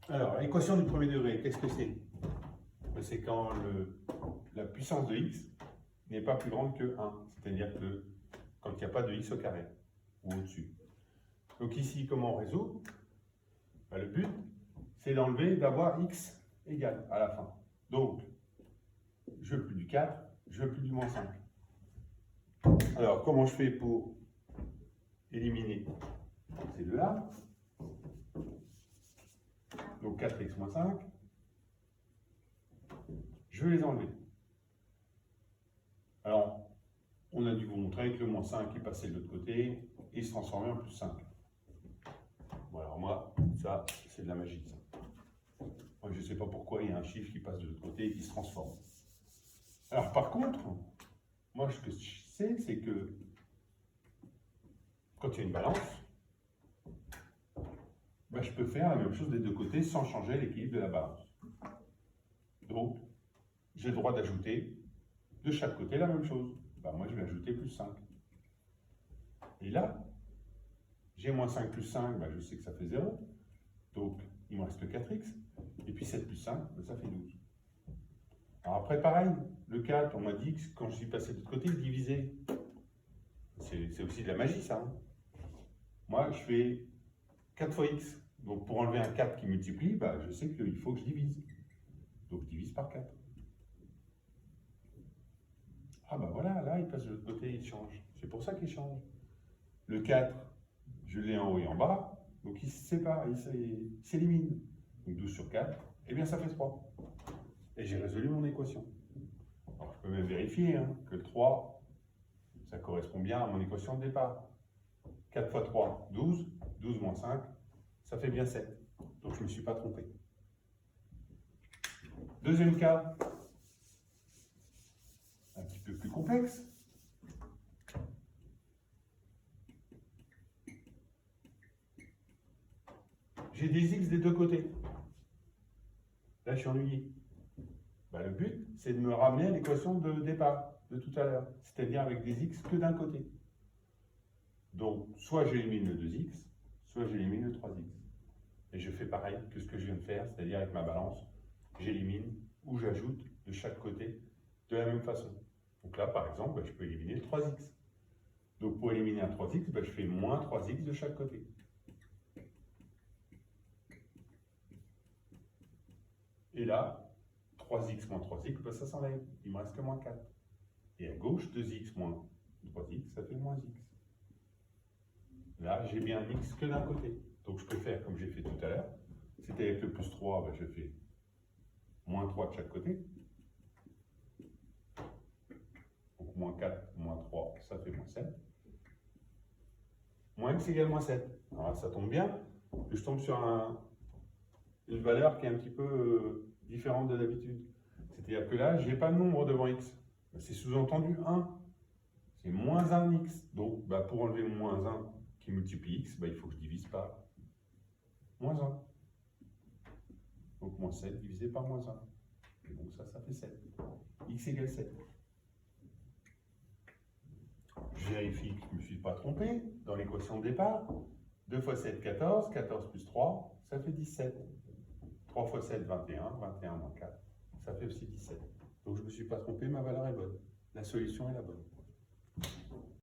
Alors, l'équation du premier degré, qu'est-ce que c'est? C'est quand la puissance de x n'est pas plus grande que 1, c'est-à-dire que quand il n'y a pas de x au carré, ou au-dessus. Donc ici, comment on résout? Le but, c'est d'avoir x égale à la fin. Donc, je veux plus du 4, je veux plus du moins 5. Alors, comment je fais pour éliminer ces deux-là? Donc 4x moins 5, je vais les enlever. Alors, on a dû vous montrer que le moins 5 est passé de l'autre côté et se transformait en plus 5. Bon, alors moi, ça, c'est de la magie, ça. Moi, je ne sais pas pourquoi il y a un chiffre qui passe de l'autre côté et qui se transforme. Alors, par contre, moi, ce que je sais, c'est que quand il y a une balance, ben, je peux faire la même chose des deux côtés sans changer l'équilibre de la balance. Donc, j'ai le droit d'ajouter de chaque côté la même chose. Ben, moi, je vais ajouter plus 5. Et là, j'ai moins 5 plus 5, ben, je sais que ça fait 0. Donc, il me reste que 4x. Et puis 7 plus 5, ben, ça fait 12. Alors après, pareil, le 4, on m'a dit que quand je suis passé de l'autre côté, il divisait. C'est aussi de la magie, ça. Hein. Moi, je fais 4 fois x. Donc, pour enlever un 4 qui multiplie, bah, je sais qu'il faut que je divise. Donc, je divise par 4. Ah, bah voilà, là, il passe de l'autre côté, il change. C'est pour ça qu'il change. Le 4, je l'ai en haut et en bas. Donc, il se sépare, il s'élimine. Donc, 12 sur 4, eh bien, ça fait 3. Et j'ai résolu mon équation. Alors, je peux même vérifier hein, que le 3, ça correspond bien à mon équation de départ. 4 fois 3, 12. 12 moins 5, ça fait bien 7. Donc, je ne me suis pas trompé. Deuxième cas, un petit peu plus complexe. J'ai des x des deux côtés. Là, je suis ennuyé. Ben, le but, c'est de me ramener à l'équation de départ de tout à l'heure, c'est-à-dire avec des x que d'un côté. Donc, soit j'élimine le 2x, soit j'élimine le 3x. Et je fais pareil que ce que je viens de faire, c'est-à-dire avec ma balance, j'élimine ou j'ajoute de chaque côté de la même façon. Donc là, par exemple, je peux éliminer le 3x. Donc pour éliminer un 3x, je fais moins 3x de chaque côté. Et là, 3x moins 3x, ça s'enlève. Il me reste que moins 4. Et à gauche, 2x moins 3x, ça fait moins x. Là, j'ai bien un x que d'un côté. Donc je peux faire comme j'ai fait tout à l'heure. C'était avec le plus 3, je fais moins 3 de chaque côté. Donc moins 4, moins 3, ça fait moins 7. Moins x égale moins 7. Alors ça tombe bien, je tombe sur une valeur qui est un petit peu différente de d'habitude. C'est-à-dire que là, je n'ai pas de nombre devant x. C'est sous-entendu 1. C'est moins 1x. Donc pour enlever moins 1 qui multiplie x, il faut que je divise par moins 1. Donc moins 7 divisé par moins 1. Et donc ça fait 7. X égale 7. Je vérifie que je ne me suis pas trompé dans l'équation de départ. 2 fois 7, 14. 14 plus 3, ça fait 17. 3 fois 7, 21. 21 moins 4, ça fait aussi 17. Donc je ne me suis pas trompé, ma valeur est bonne. La solution est la bonne.